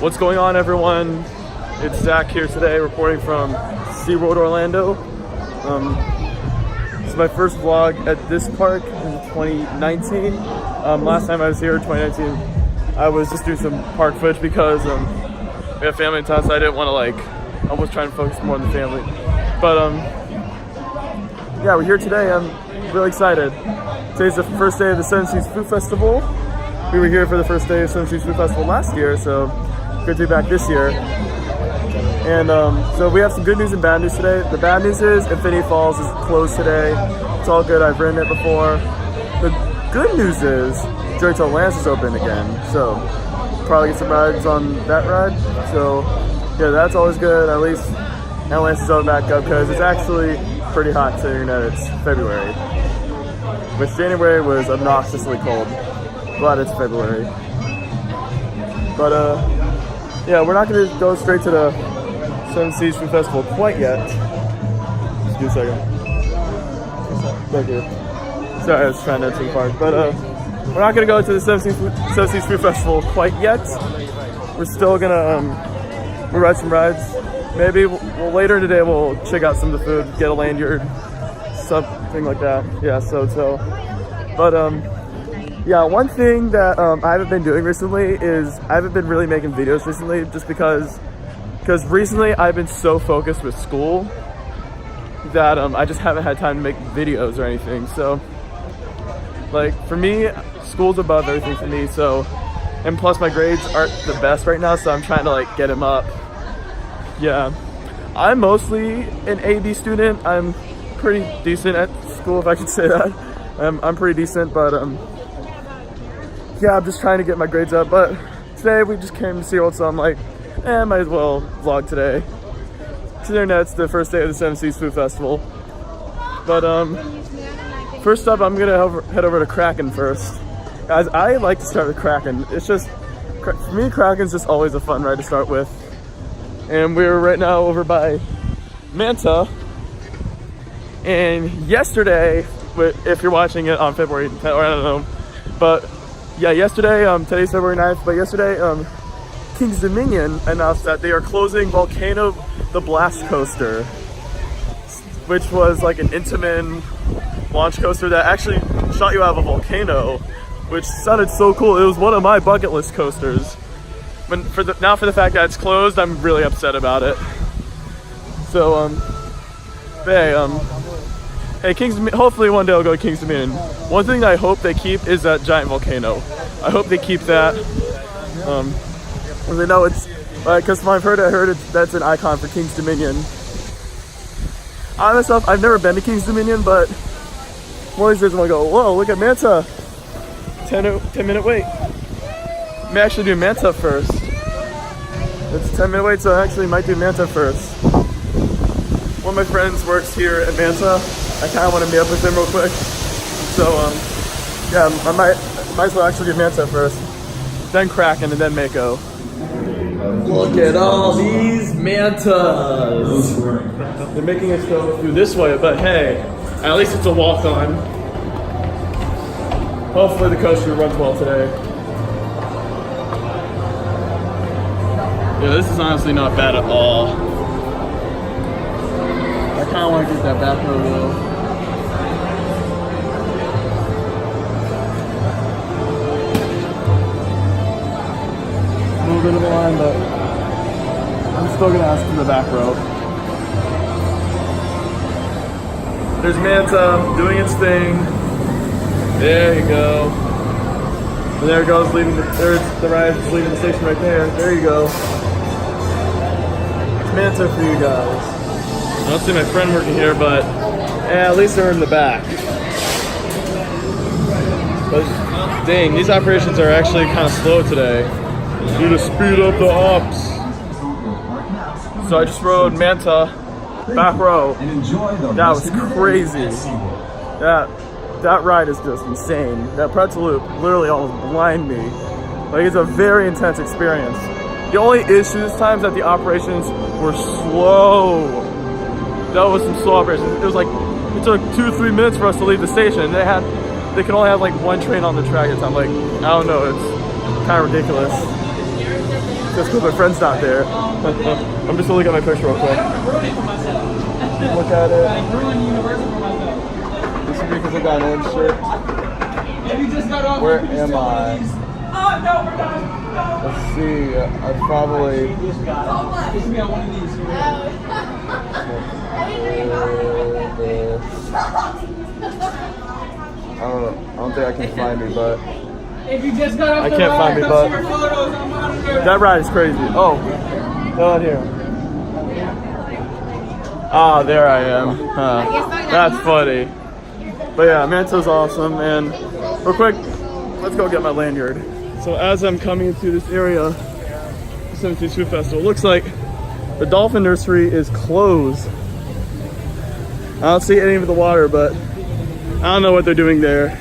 What's going on, everyone? It's Zach here today, reporting from SeaWorld Orlando. This is my first vlog at this park in 2019. Last time I was here in 2019, I was just doing some park footage because we have family in town, so I didn't want to I was trying to focus more on the family. But yeah, we're here today. I'm really excited. Today's the first day of the Seven Seas Food Festival. We were here for the first day of Seven Seas Food Festival last year, so good to be back this year. And so we have some good news and bad news today. The bad news is Infinity Falls is closed today. It's all good, I've ridden it before. The good news is Journey to Atlantis is open again, so probably get some rides on that ride. So yeah, that's always good. At least Atlantis is open back up because it's actually pretty hot considering that it's February. Which January was obnoxiously cold. Glad it's February. But yeah, we're not gonna go straight to the Seven Seas Food Festival quite yet. Just give me a second. Thank you. Sorry, I was trying to enter the park. But we're not gonna go to the Seven Seas Food Festival quite yet. We're still gonna we'll ride some rides. Maybe later today we'll check out some of the food, get a lanyard, something like that. Yeah, so. But yeah, one thing that I haven't been doing recently is I haven't been really making videos recently, just because recently I've been so focused with school that I just haven't had time to make videos or anything. So like for me, school's above everything for me. So, and plus my grades aren't the best right now, so I'm trying to get them up. Yeah, I'm mostly an A/B student. I'm pretty decent at school, if I could say that. I'm pretty decent, but yeah, I'm just trying to get my grades up. But today we just came to SeaWorld, so I'm like, might as well vlog today. Considering that it's the first day of the Seven Seas Food Festival. But first up, I'm gonna head over to Kraken first. Guys, I like to start with Kraken. It's just, for me, Kraken's just always a fun ride to start with. And we're right now over by Manta. And yesterday, if you're watching it on February 10th, or I don't know, but yeah, yesterday, today's February 9th, but yesterday, King's Dominion announced that they are closing Volcano the Blast Coaster, which was like an Intamin launch coaster that actually shot you out of a volcano, which sounded so cool. It was one of my bucket list coasters. But for the fact that it's closed, I'm really upset about it. So, hey, hopefully one day I'll go to King's Dominion. One thing that I hope they keep is that giant volcano. I hope they keep that. Because I know it's, because I heard that's an icon for King's Dominion. I myself, I've never been to King's Dominion, but one of these days I'm gonna go, whoa, look at Manta. 10-minute wait. I may actually do Manta first. It's a 10-minute wait, so I actually might do Manta first. One of my friends works here at Manta. I kind of want to meet up with him real quick. So, yeah, I might as well actually do Manta first. Then Kraken, and then Mako. Look at all these Mantas! They're making us go through this way, but hey, at least it's a walk-on. Hopefully the coaster runs well today. Yeah, this is honestly not bad at all. I kind of want to get that back row though. A little bit of a line, but I'm still going to ask for the back row. There's Manta doing its thing. There you go. And there it goes, there's the ride leaving the station right there. There you go. It's Manta for you guys. I don't see my friend working here, but at least they're in the back. But dang, these operations are actually kind of slow today. Need to speed up the ops. So I just rode Manta, back row. That was crazy. That ride is just insane. That pretzel loop literally almost blinded me. Like, it's a very intense experience. The only issue this time is that the operations were slow. That was some slow operations. It was like, it took 2-3 minutes for us to leave the station. They could only have like one train on the track at a time. Like, I don't know, it's kind of ridiculous. access because my friend's not there. I'm just gonna look at my picture real quick. Look at it. This is because I got an orange shirt. Where am I? Let's see. I probably. I don't know. I don't think I can find me, but I can't find me, but that ride is crazy. Oh, down here. Ah, there I am. That's funny. But yeah, Manto's awesome. And real quick, let's go get my lanyard. So as I'm coming into this area, the 17th Food Festival, looks like the dolphin nursery is closed. I don't see any of the water, but I don't know what they're doing there.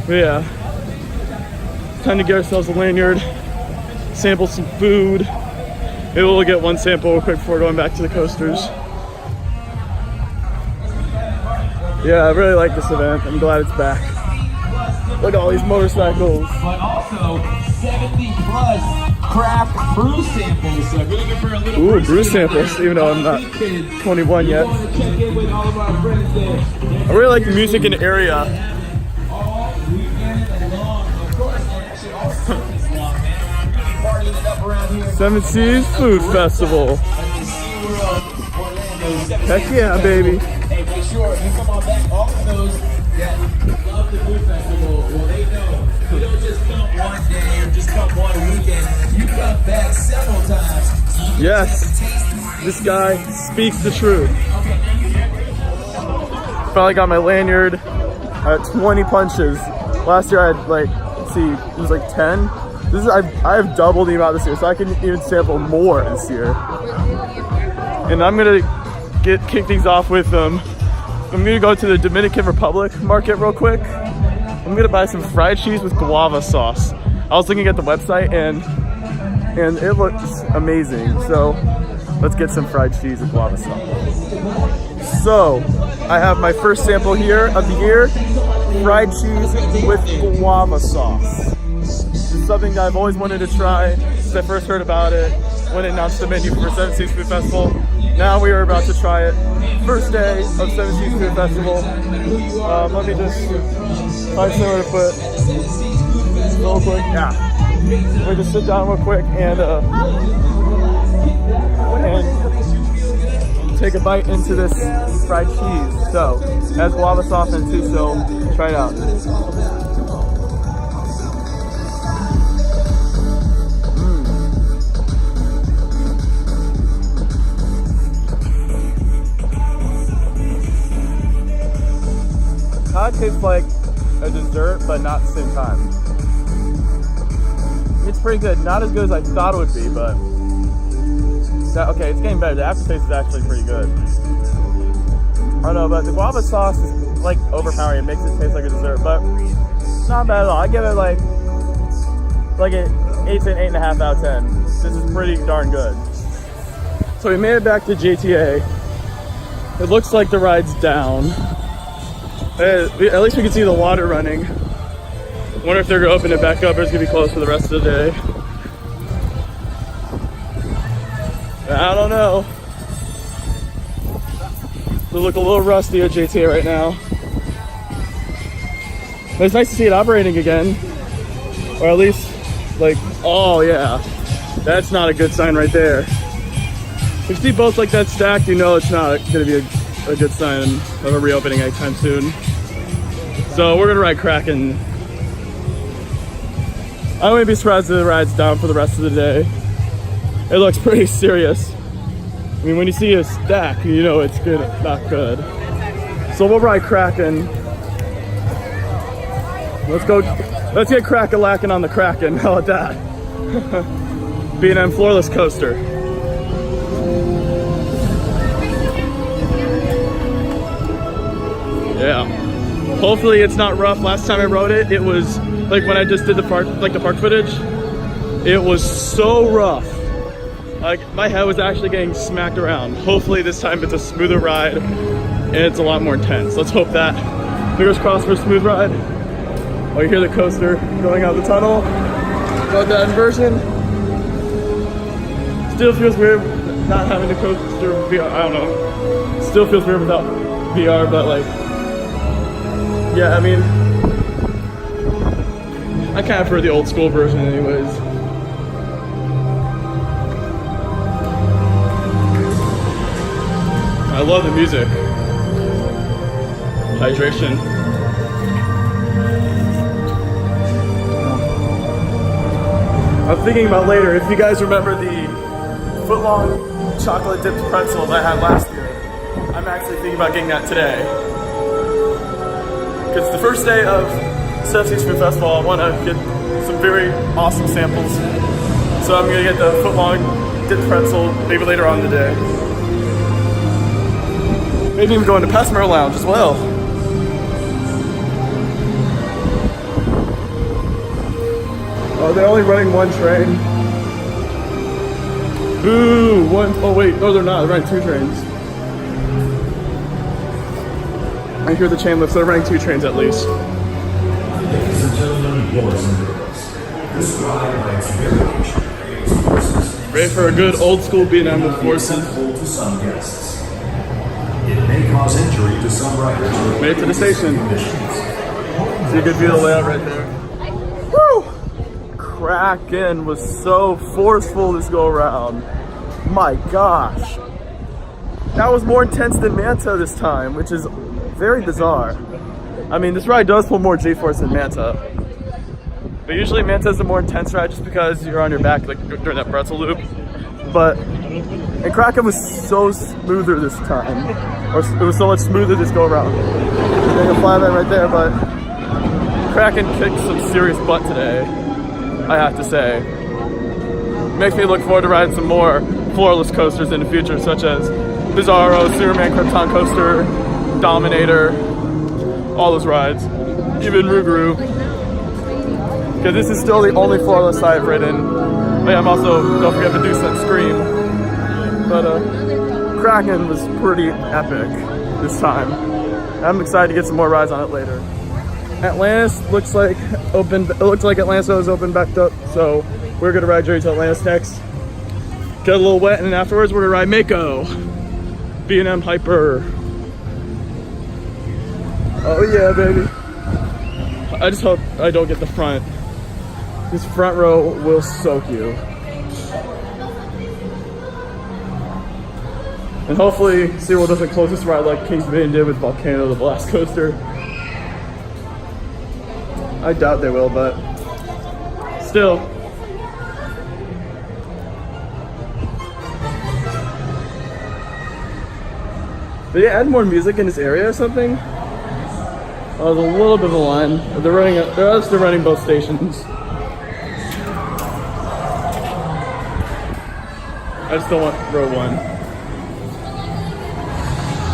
But yeah, time to get ourselves a lanyard, sample some food. Maybe we'll get one sample real quick before going back to the coasters. Yeah, I really like this event. I'm glad it's back. Look at all these motorcycles. But also 70 plus craft brew samples. So if you're looking for a little brew samples, even though I'm not 21 yet. I really like the music in the area. 7 Seas Food Festival. Heck yeah, baby. Hey, make sure you come on back. All of those that love the food festival, well, they know you don't just come one day or just come one weekend. You come back several times. Yes, this guy speaks the truth. Finally got my lanyard at 20 punches. Last year I had like, let's see, it was like 10. This is I have double the amount this year, so I can even sample more this year. And I'm gonna kick things off with I'm gonna go to the Dominican Republic market real quick. I'm gonna buy some fried cheese with guava sauce. I was looking at the website and it looks amazing. So let's get some fried cheese with guava sauce. So I have my first sample here of the year, fried cheese with guava sauce. This is something that I've always wanted to try since I first heard about it when it announced the menu for 7 Seas Food Festival. Now we are about to try it. First day of 7 Seas Food Festival. Let me just find somewhere to put real quick. Yeah. Let me just sit down real quick and take a bite into this fried cheese. So, it has guava sauce in it too, so try it out. Kind of tastes like a dessert, but not at the same time. It's pretty good. Not as good as I thought it would be, but okay, it's getting better. The aftertaste is actually pretty good. I don't know, but the guava sauce is like overpowering. It makes it taste like a dessert, but not bad at all. I give it like an 8 to an 8.5 out of 10. This is pretty darn good. So we made it back to JTA. It looks like the ride's down. At least we can see the water running. Wonder if they're gonna open it back up or it's gonna be closed for the rest of the day. I don't know. We look a little rusty at JTA right now. But it's nice to see it operating again. Or at least, like, oh yeah. That's not a good sign right there. If you see boats like that stacked, you know it's not gonna be a good sign of a reopening anytime soon. So we're gonna ride Kraken. I wouldn't be surprised if the ride's down for the rest of the day. It looks pretty serious. I mean, when you see a stack, you know it's good, not good. So we'll ride Kraken. Let's get Crack-a-lackin' on the Kraken. How about that? B&M floorless coaster. Yeah. Hopefully it's not rough. Last time I rode it, it was like when I just did the park footage, it was so rough. Like my head was actually getting smacked around. Hopefully this time it's a smoother ride and it's a lot more intense. Let's hope that. Fingers crossed for a smooth ride. Oh, you hear the coaster going out the tunnel. But that inversion still feels weird not having the coaster VR. I don't know. Still feels weird without VR, but like, yeah, I mean, I kind of prefer the old school version anyways. I love the music. Hydration. I'm thinking about later, if you guys remember the foot-long chocolate dipped pretzels I had last year, I'm actually thinking about getting that today. Because the first day of Seaworld Food Festival, I want to get some very awesome samples. So I'm going to get the foot-long dipped pretzel maybe later on in the day. Maybe even go into Passenger Lounge as well. Oh, they're only running one train. Boo! One. Oh wait, no, they're not. They're running two trains. I hear the chain lifts. They're running two trains at least. Ladies and gentlemen, boys and girls, this ride by its variation forces. Ready for a good old school B&M with forces. To some guests, it may cause injury to some riders. Made it to the station. See a good view of the layout right there. Woo! Kraken was so forceful this go around. My gosh. That was more intense than Manta this time, which is very bizarre. I mean, this ride does pull more G-force than Manta. But usually Manta is a more intense ride just because you're on your back like during that pretzel loop. And Kraken was so smoother this time. Or it was so much smoother this go around. Getting a flyby right there, but Kraken kicked some serious butt today, I have to say. Makes me look forward to riding some more floorless coasters in the future, such as Bizarro, Superman Krypton Coaster, Dominator, all those rides, even Rougarou. Because this is still the only floorless I've ridden. But I'm also, don't forget Medusa and Scream. But Kraken was pretty epic this time. I'm excited to get some more rides on it later. Atlantis looks like open. It looks like Atlantis was open backed up, so we're gonna ride Journey to Atlantis next. Get a little wet, and then afterwards we're gonna ride Mako, B&M Hyper. Oh yeah, baby! I just hope I don't get the front. This front row will soak you, and hopefully SeaWorld doesn't close this ride like Kings Dominion did with Volcano, the Blast Coaster. I doubt they will, but still. Did they add more music in this area or something? Oh, there's a little bit of a line. They're running both stations. I just don't want row one.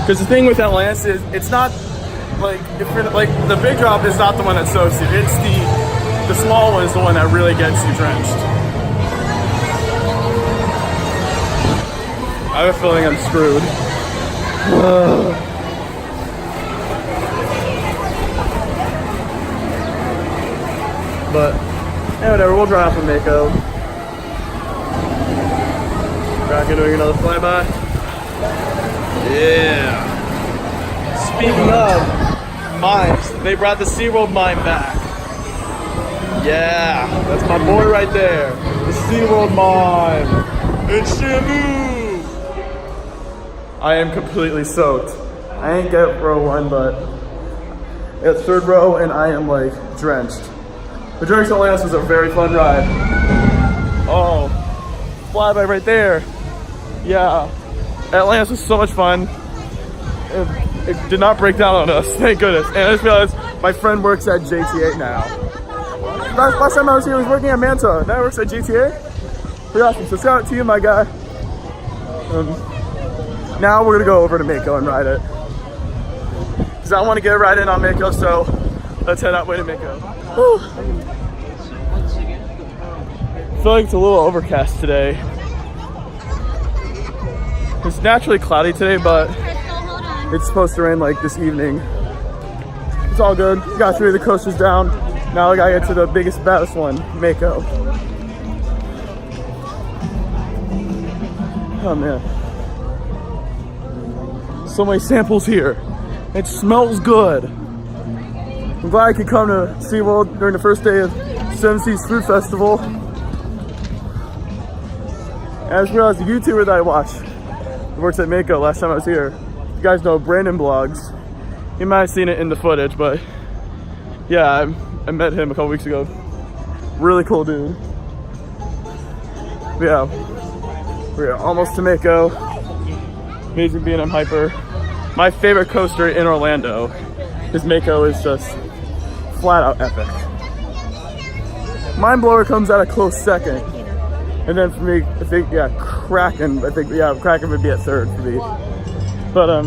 Because the thing with Atlantis is, it's not like, if you're like, the big drop is not the one that soaks you. It's the small one is the one that really gets you drenched. I have a feeling I'm screwed. But yeah, whatever. We'll drive from Mako. Kraken doing another flyby. Yeah. Speaking of mimes, they brought the SeaWorld mime back. Yeah, that's my boy right there. The SeaWorld mime. It's Shamu. I am completely soaked. I ain't get row one, but it's third row and I am like drenched. The Journey to Atlantis was a very fun ride. Oh, flyby right there. Yeah, Atlantis was so much fun. It did not break down on us, thank goodness. And I just realized my friend works at JTA now. Last time I was here, he was working at Manta. Now he works at JTA. Pretty awesome. So shout out to you, my guy. Now we're gonna go over to Mako and ride it. Because I want to get a ride in on Mako, so let's head that way to Mako. Whew. I feel like it's a little overcast today. It's naturally cloudy today, but it's supposed to rain like this evening. It's all good. Got 3 of the coasters down. Now I gotta get to the biggest, baddest one, Mako. Oh man. So many samples here. It smells good. I'm glad I could come to SeaWorld during the first day of Seven Seas Food Festival. And I just realized the YouTuber that I watch who works at Mako last time I was here. You guys know Brandon Blogs. You might have seen it in the footage, but yeah, I met him a couple weeks ago. Really cool dude. But yeah, we're almost to Mako. Amazing B&M Hyper. My favorite coaster in Orlando is Mako. Is just flat out epic. Mind Blower comes at a close second. And then for me, I think, yeah, Kraken. I think, yeah, Kraken would be at third for me. But,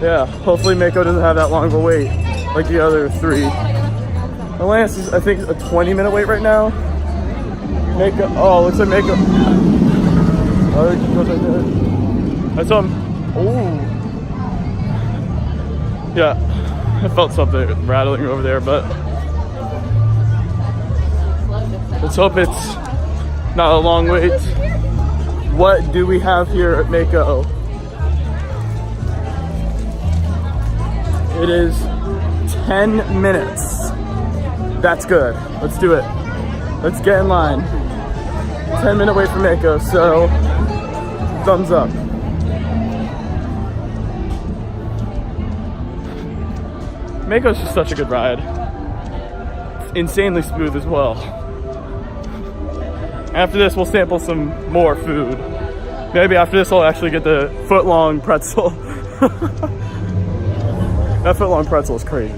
yeah, hopefully Mako doesn't have that long of a wait like the other three. Atlantis is, I think, a 20-minute wait right now. Mako, oh, looks like Mako. Oh, there just goes right there. I saw him. Oh. Yeah, I felt something rattling over there, but let's hope it's not a long wait. What do we have here at Mako? It is 10 minutes. That's good. Let's do it. Let's get in line. 10-minute wait for Mako, so thumbs up. Mako's just such a good ride. It's insanely smooth as well. After this, we'll sample some more food. Maybe after this, I'll actually get the foot-long pretzel. That foot-long pretzel is crazy.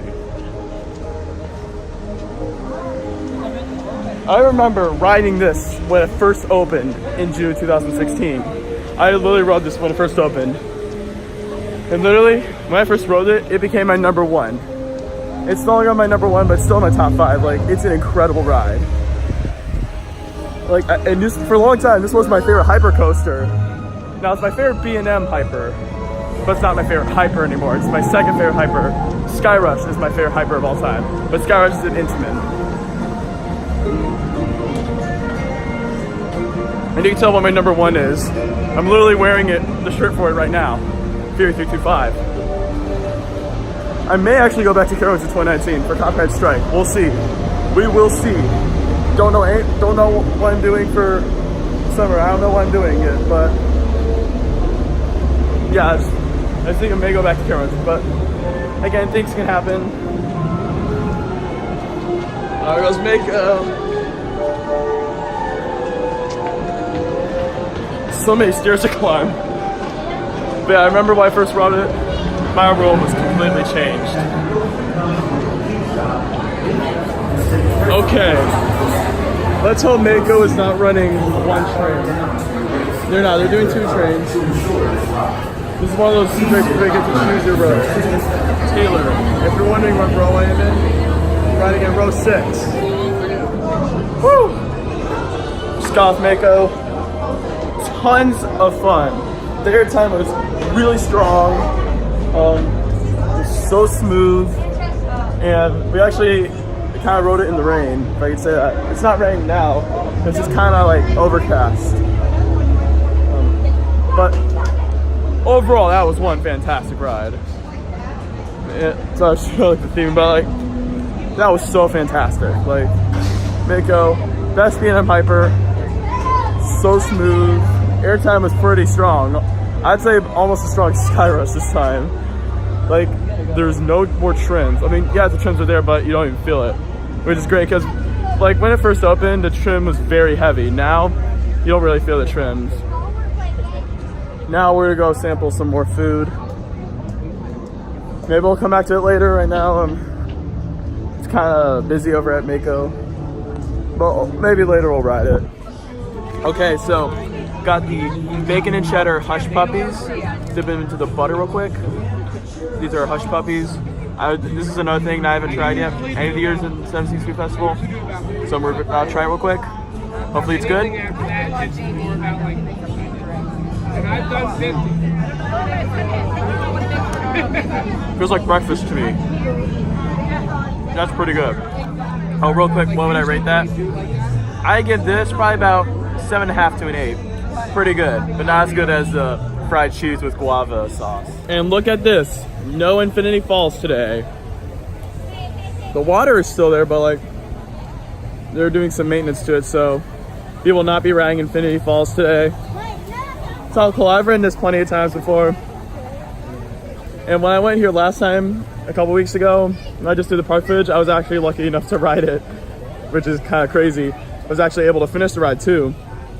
I remember riding this when it first opened in June 2016. I literally rode this when it first opened. And literally, when I first rode it, it became my number one. It's no longer my number one, but it's still in my top 5. Like, it's an incredible ride. Like, and this, for a long time, this was my favorite hyper coaster. Now, it's my favorite B&M hyper, but it's not my favorite hyper anymore. It's my second favorite hyper. Sky Rush is my favorite hyper of all time, but Sky Rush is an Intamin. And you can tell what my number one is. I'm literally wearing it, the shirt for it right now. Fury 325. I may actually go back to Carowinds in 2019 for Copyright Strike. We'll see. We will see. Don't know what I'm doing for summer. I don't know what I'm doing yet, but yeah, I think I may go back to Carowinds. But again, things can happen. Let's make so many stairs to climb. But yeah, I remember when I first rode it, my world was completely changed. Okay, let's hope Mako is not running one train. They're not, they're doing 2 trains. This is one of those situations where you get to choose your row. Taylor, if you're wondering what row I am in, I'm riding in row 6. Woo! Just got off Mako. Tons of fun. The airtime was really strong. It's so smooth, and we actually kind of rode it in the rain, if I could say that. It's not raining now, it's just kind of like overcast. But overall, that was one fantastic ride. So I was like the theme, but like that was so fantastic. Like Mako, best B&M hyper, so smooth. Airtime was pretty strong. I'd say almost as strong as Sky Rush this time. Like, there's no more trims. I mean, yeah, the trims are there, but you don't even feel it, which is great because, like, when it first opened, the trim was very heavy. Now, you don't really feel the trims. Now we're gonna go sample some more food. Maybe we'll come back to it later. Right now, it's kind of busy over at Mako, but maybe later we'll ride it. Okay, so got the bacon and cheddar hush puppies. Dip them into the butter real quick. These are hush puppies. This is another thing that I haven't tried yet any of the years in Seven Seas Food Festival. So I'll try it real quick. Hopefully it's good. Feels like breakfast to me. That's pretty good. Oh, real quick, what would I rate that? I give this probably about 7.5 to an 8. Pretty good, but not as good as the fried cheese with guava sauce. And look at this, no Infinity Falls today. The water is still there, but like they're doing some maintenance to it, so we will not be riding Infinity Falls today. It's all cool. I've ridden this plenty of times before. And when I went here last time, a couple weeks ago, and I just did the park footage, I was actually lucky enough to ride it, which is kind of crazy. I was actually able to finish the ride too.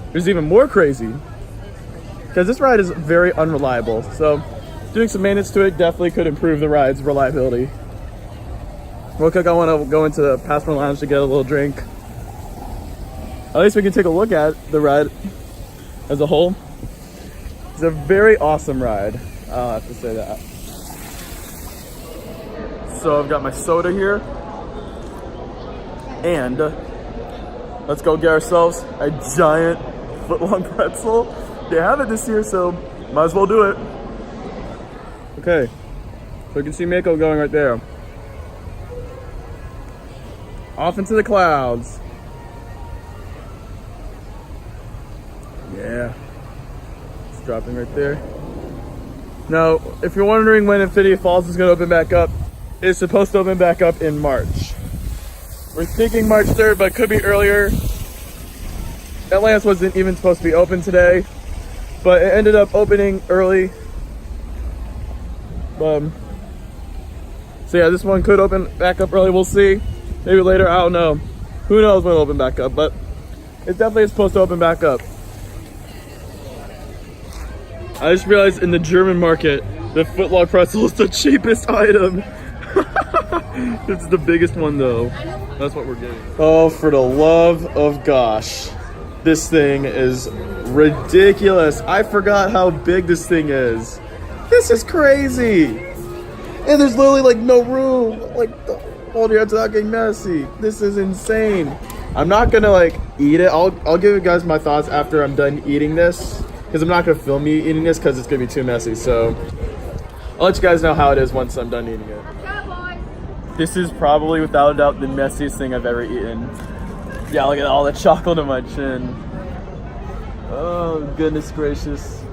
It was even more crazy because this ride is very unreliable. So doing some maintenance to it definitely could improve the ride's reliability. Real quick, I want to go into the Passport Lounge to get a little drink. At least we can take a look at the ride as a whole. It's a very awesome ride, I'll have to say that. So I've got my soda here, and let's go get ourselves a giant foot-long pretzel. They have it this year, so might as well do it. Okay, so you can see Mako going right there. Off into the clouds. Yeah, it's dropping right there. Now, if you're wondering when Infinity Falls is going to open back up, it's supposed to open back up in March. We're thinking March 3rd, but it could be earlier. Atlantis wasn't even supposed to be open today, but it ended up opening early. So yeah, this one could open back up early. We'll see. Maybe later, I don't know. Who knows when it'll open back up, but it definitely is supposed to open back up. I just realized in the German market, the footlong pretzel is the cheapest item. It's the biggest one though. That's what we're getting. Oh, for the love of gosh. This thing is ridiculous. I forgot how big this thing is. This is crazy. And there's literally like no room. Like, hold your heads without getting messy. This is insane. I'm not gonna like eat it. I'll give you guys my thoughts after I'm done eating this, because I'm not gonna film me eating this because it's gonna be too messy. So I'll let you guys know how it is once I'm done eating it. This is probably without a doubt the messiest thing I've ever eaten. Yeah, look at all the chocolate on my chin. Oh goodness gracious.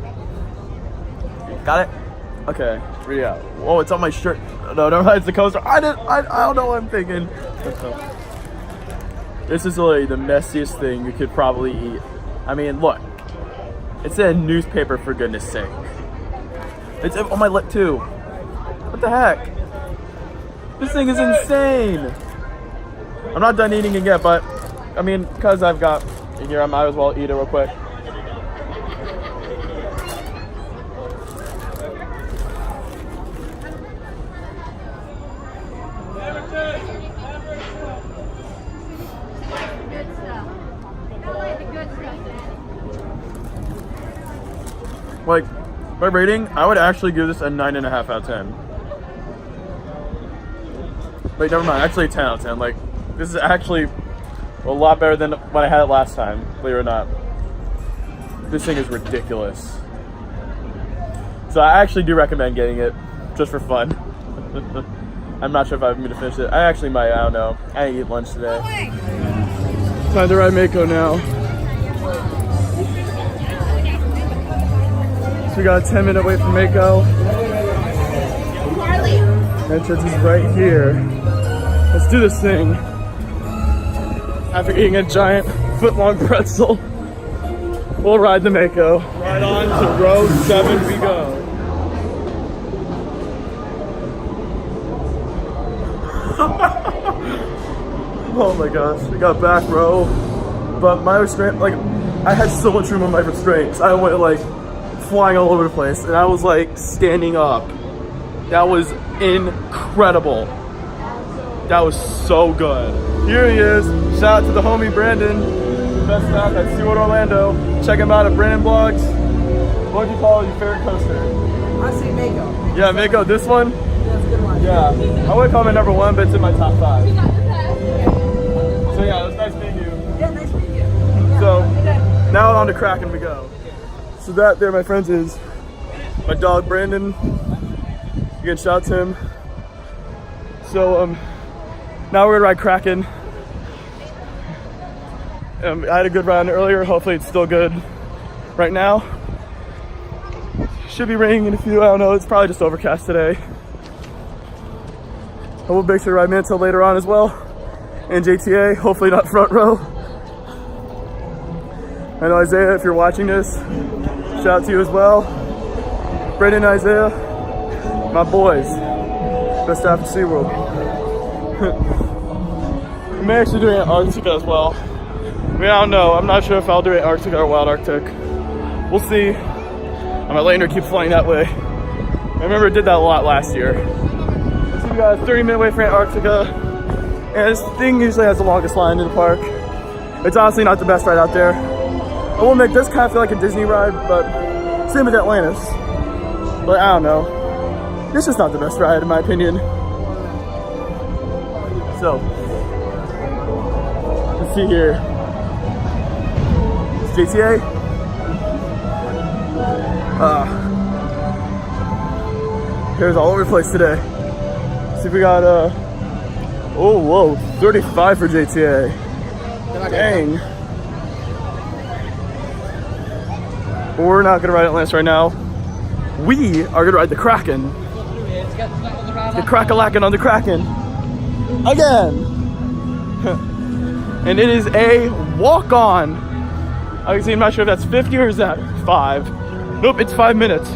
Got it? Okay, read it out. Whoa, it's on my shirt. No, never mind, it's the coaster. I don't know what I'm thinking. This is literally the messiest thing you could probably eat. I mean, look. It's in a newspaper, for goodness sake. It's on my lip too. What the heck? This thing is insane. I'm not done eating it yet, but I mean, because I've got in here, I might as well eat it real quick. Like, my rating, I would actually give this a 9.5 out of 10. Wait, never mind, actually a 10 out of 10. Like, this is actually a lot better than when I had it last time, believe it or not. This thing is ridiculous. So I actually do recommend getting it, just for fun. I'm not sure if I'm going to finish it. I actually might, I don't know. I didn't eat lunch today. Time to ride Mako now. So we got a 10-minute wait for Mako. Entrance is right here. Let's do this thing. After eating a giant foot-long pretzel, we'll ride the Mako. Right on to row 7 we go. Oh my gosh, we got back row. But my restraint, like, I had so much room on my restraints. I went like flying all over the place, and I was like standing up. That was incredible. That was so good. Here he is. Shout out to the homie Brandon, best stop at SeaWorld Orlando. Check him out at Brandon Blogs. What do you call your favorite coaster? I say Mako. Yeah, Mako. This one? That's a good one. Yeah. I wouldn't call it number 1, but it's in my top 5. So yeah, it was nice meeting you. Yeah, nice meeting you. Yeah. So now on to Kraken we go. So that there, my friends, is my dog Brandon. You can shout to him. So Now we're gonna ride Kraken. I had a good ride earlier. Hopefully it's still good right now. Should be raining in a few, I don't know. It's probably just overcast today. I will make sure to ride Manta later on as well. And JTA, hopefully not front row. I know Isaiah, if you're watching this, shout out to you as well. Brendan and Isaiah, my boys. Best staff at SeaWorld. I may actually do Antarctica as well. I mean, I don't know. I'm not sure if I'll do Antarctica or Wild Arctic. We'll see. I might let her keep flying that way. I remember I did that a lot last year. So we got a 30-minute wait for Antarctica. And this thing usually has the longest line in the park. It's honestly not the best ride out there. I will make this kind of feel like a Disney ride, but same with Atlantis. But I don't know. It's just not the best ride in my opinion. So, let's see here. It's JTA. Hair's all over the place today. See if we got oh whoa, 35 for JTA. Dang. But we're not gonna ride Atlantis right now. We are gonna ride the Kraken. The Crack-a-lackin' on the Kraken. Again. And it is a walk-on. I can see, I'm not sure if that's 50 or is that 5. Nope, it's 5 minutes.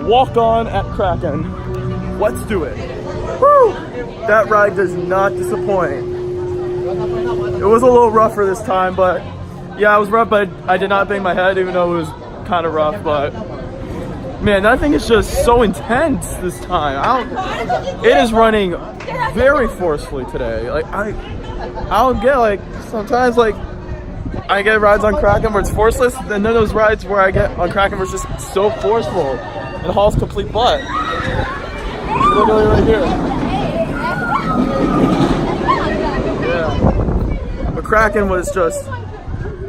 Walk on at Kraken. Let's do it. Woo! That ride does not disappoint. It was a little rough for this time, but yeah, it was rough, but I did not bang my head, even though it was kind of rough, but man, that thing is just so intense this time. It is running very forcefully today. Like, I don't get, like, sometimes, like, I get rides on Kraken where it's forceless, and then those rides where I get on Kraken where it's just so forceful and hauls complete butt. Literally right here. Yeah. But Kraken was just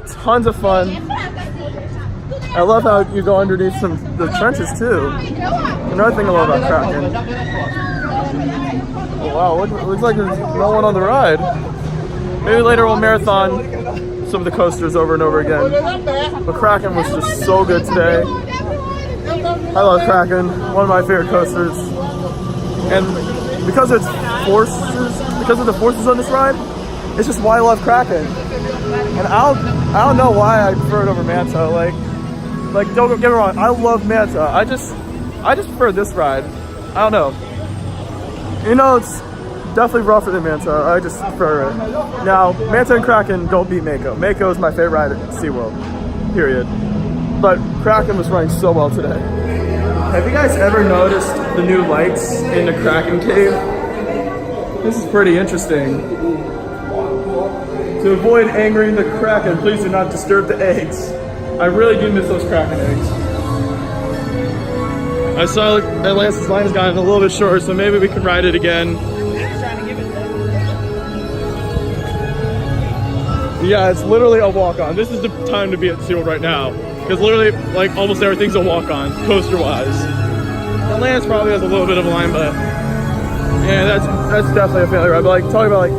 tons of fun. I love how you go underneath the trenches too. Another thing I love about Kraken. Oh wow, looks like there's no one on the ride. Maybe later we'll marathon some of the coasters over and over again. But Kraken was just so good today. I love Kraken, one of my favorite coasters. And because of the forces on this ride, it's just why I love Kraken. And I don't know why I prefer it over Manta. Like don't get me wrong, I love Manta. I just prefer this ride. I don't know. You know, it's definitely rougher than Manta. I just prefer it. Now, Manta and Kraken don't beat Mako. Mako is my favorite ride at SeaWorld, period. But Kraken was running so well today. Have you guys ever noticed the new lights in the Kraken cave? This is pretty interesting. To avoid angering the Kraken, please do not disturb the eggs. I really do miss those Kraken eggs. I saw Atlantis' line has gotten a little bit shorter, so maybe we can ride it again. Yeah, it's literally a walk-on. This is the time to be at SeaWorld right now. Because literally, like, almost everything's a walk-on, coaster-wise. Atlantis probably has a little bit of a line, but yeah, that's definitely a failure. But like, talking about like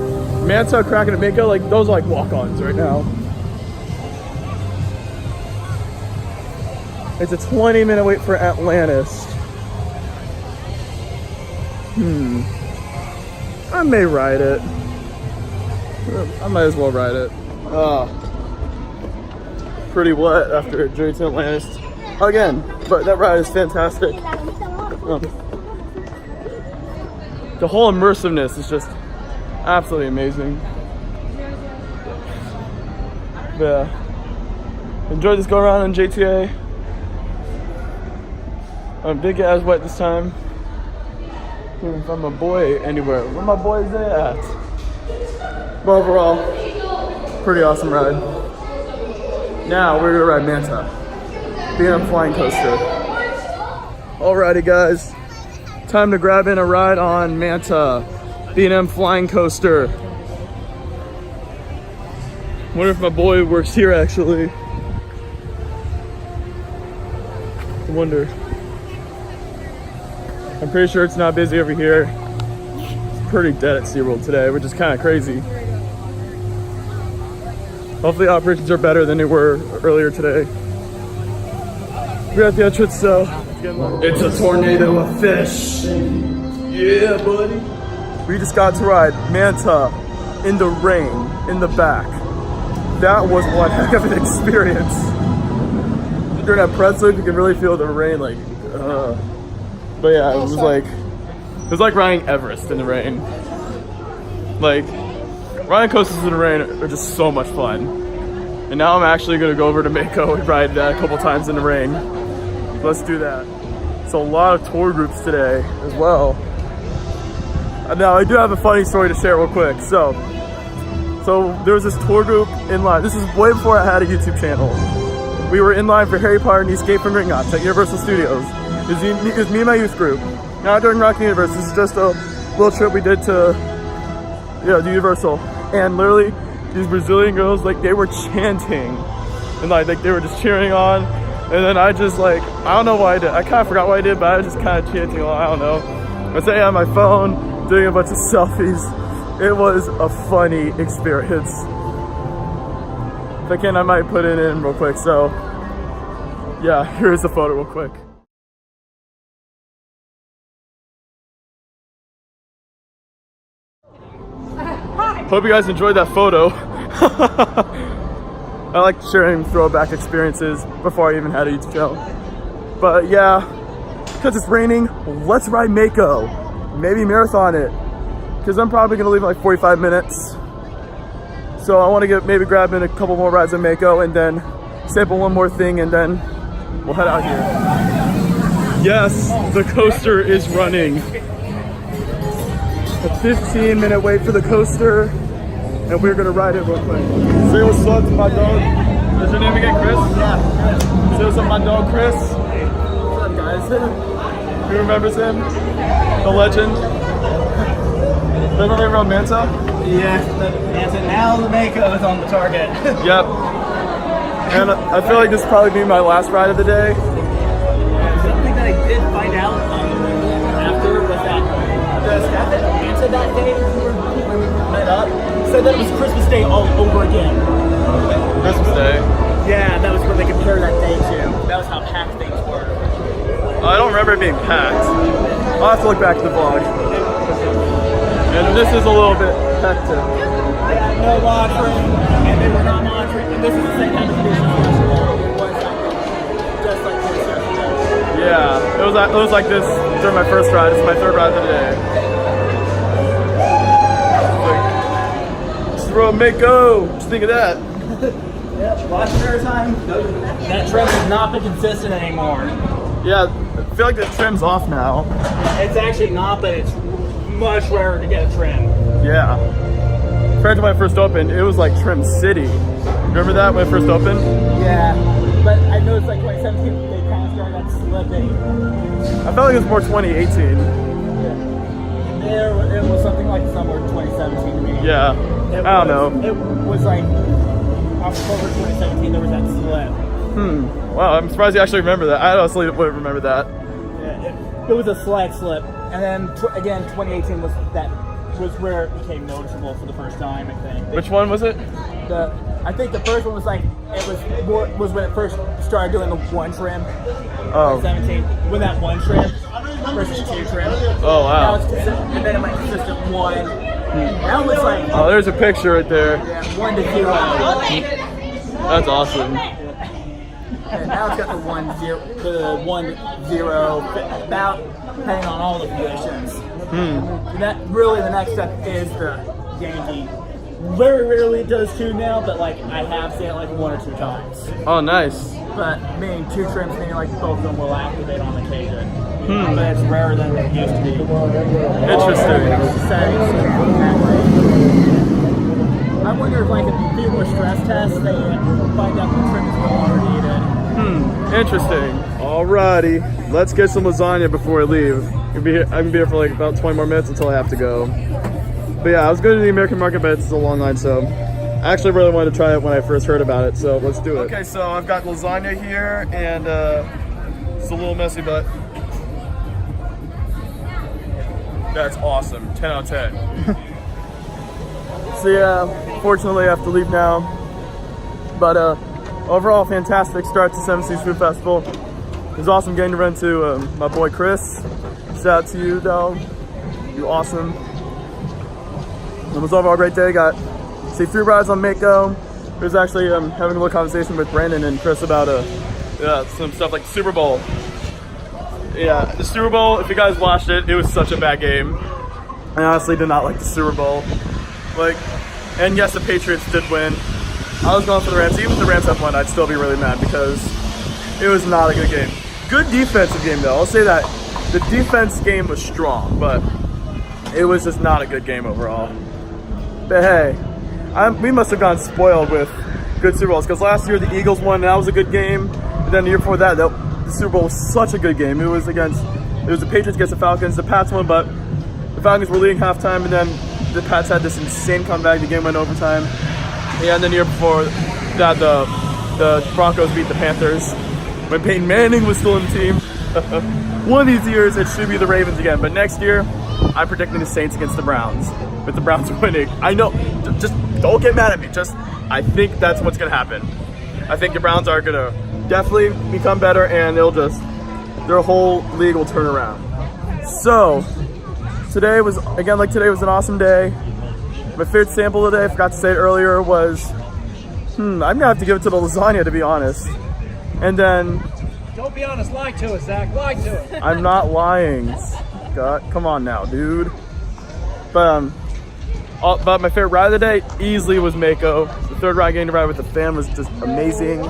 Manta, Kraken, and Mako, like, those are like walk-ons right now. It's a 20-minute wait for Atlantis. I may ride it. I might as well ride it. Pretty wet after journey to Atlantis again, but that ride is fantastic. The whole immersiveness is just absolutely amazing. But yeah, enjoyed this go around on JTA. I'm big as wet this time. Couldn't find my boy anywhere. Where my boys at? But overall, pretty awesome ride. Now we're gonna ride Manta, B&M Flying Coaster. Alrighty guys, time to grab in a ride on Manta, B&M Flying Coaster. Wonder if my boy works here actually. I wonder. I'm pretty sure it's not busy over here. It's pretty dead at SeaWorld today, which is kind of crazy. Hopefully operations are better than they were earlier today. We're at the entrance, so it's a tornado of fish. Yeah, buddy. We just got to ride Manta in the rain, in the back. That was one heck of an experience. During that press loop, you can really feel the rain, like, But yeah, it was like riding Everest in the rain. Like, riding coasters in the rain are just so much fun. And now I'm actually gonna go over to Mako and ride that a couple times in the rain. Let's do that. So a lot of tour groups today as well. Now I do have a funny story to share real quick. So there was this tour group in line. This is way before I had a YouTube channel. We were in line for Harry Potter and the Escape from Gringotts at Universal Studios. It was me and my youth group. Now during Rocky Universe, this is just a little trip we did to, the Universal. And literally, these Brazilian girls, like, they were chanting. And like they were just cheering on. And then I just I don't know what I did. I kind of forgot what I did, but I was just kind of chanting along, I don't know. I was sitting on my phone, doing a bunch of selfies. It was a funny experience. If I can, I might put it in real quick. So yeah, here's the photo real quick. Hope you guys enjoyed that photo. I like sharing throwback experiences before I even had a YouTube channel. But yeah, because it's raining, let's ride Mako. Maybe marathon it. Because I'm probably going to leave in like 45 minutes. So I want to maybe grab in a couple more rides on Mako and then sample one more thing and then we'll head out here. Yes, the coaster is running. A 15-minute wait for the coaster, and we're gonna ride it real quick. Say what's up to my dog. Is your name again Chris? Yeah, Chris. Say what's up to my dog Chris. What's up, guys? Who remembers him? The legend. Remember around Manta? Yeah, Manta. Now the Mako is on the target. Yep. And I feel like this will probably be my last ride of the day. Something that I did find out after was that the staff at Manta that day when we met up said that it was Christmas Day all over again. Christmas Day? Yeah, that was what they compared that day to. That was how packed things were. I don't remember it being packed. I'll have to look back to the vlog. And this is a little bit hectic. Yeah, no monitoring, and they were not monitoring. And this is the same kind of condition it was just like this yesterday. Yeah, it was like this during my first ride. This is my third ride of the day. Just road Mako. Just think of that. Yep, watch your time. That trim has not been consistent anymore. Yeah, I feel like the trim's off now. It's actually not, but it's much rarer to get a trim. Yeah. Compared to when I first opened, it was like Trim City. Remember that when it first opened? Yeah, but I noticed like 2017 they kind of started slipping. I felt like it was more 2018. Yeah. It was something like somewhere in 2017 to me. Yeah. I don't know. It was like October 2017 there was that slip. Wow, I'm surprised you actually remember that. I honestly wouldn't remember that. Yeah, it was a slight slip. And then again 2018 was where it became noticeable for the first time, I think. Which one was it? I think the first one was like was when it first started doing the one trim. Oh. 2017 when that one trim versus two trim. Oh wow. Now it's and then it went consistent one. Now it's like oh, there's a picture right there. yeah, 1 to 0. That's awesome. And now it's got the 1-0 about depending on all the conditions. That really the next step is the Yankee. Very rarely it does two now, but like I have seen it like 1 or 2 times. Oh, nice. But meaning 2 trims, meaning like both of them will activate on occasion. But it's rarer than it used to be. Interesting. I wonder if like a few more stress tests, they find out the trim is no longer needed. Interesting. Alrighty, let's get some lasagna before I leave. I can be here for like about 20 more minutes until I have to go. But yeah, I was going to the American market, but it's a long line, so I actually really wanted to try it when I first heard about it, so let's do it. Okay, so I've got lasagna here, and it's a little messy, but That's awesome. 10 out of 10. So yeah, fortunately I have to leave now. But overall, fantastic start to Seven Seas Food Festival. It was awesome getting to run to my boy Chris. Shout out to you, though. You're awesome. It was overall a great day. Got to see 3 rides on Mako. It was actually having a little conversation with Brandon and Chris about some stuff like the Super Bowl. Yeah, the Super Bowl, if you guys watched it, it was such a bad game. I honestly did not like the Super Bowl. And yes, the Patriots did win. I was going for the Rams. Even if the Rams had won, I'd still be really mad because it was not a good game. Good defensive game, though. I'll say that. The defense game was strong, but it was just not a good game overall. But hey, we must have gotten spoiled with good Super Bowls because last year the Eagles won, and that was a good game. And then the year before that, the Super Bowl was such a good game. It was the Patriots against the Falcons. The Pats won, but the Falcons were leading halftime, and then the Pats had this insane comeback. The game went overtime. Yeah, and then the year before that, the Broncos beat the Panthers when Peyton Manning was still in the team. One of these years, it should be the Ravens again. But next year, I'm predicting the Saints against the Browns, with the Browns winning. I know, just don't get mad at me. I think that's what's going to happen. I think the Browns are going to definitely become better, and their whole league will turn around. So, today was an awesome day. My favorite sample today, I forgot to say it earlier, was, I'm going to have to give it to the lasagna, to be honest. And then... Don't be honest, lie to us, Zach, lie to us. I'm not lying. God, come on now, dude. But my favorite ride of the day easily was Mako. The 3rd ride getting to ride with the fam was just amazing.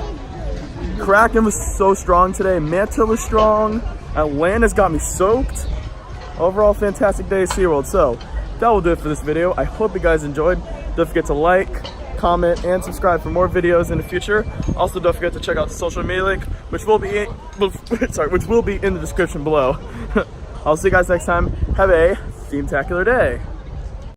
Kraken was so strong today. Manta was strong. Atlanta's got me soaked. Overall, fantastic day at SeaWorld. So, that will do it for this video. I hope you guys enjoyed. Don't forget to like, comment, and subscribe for more videos in the future. Also, don't forget to check out the social media link, which will be in the description below. I'll see you guys next time. Have a teamtacular day.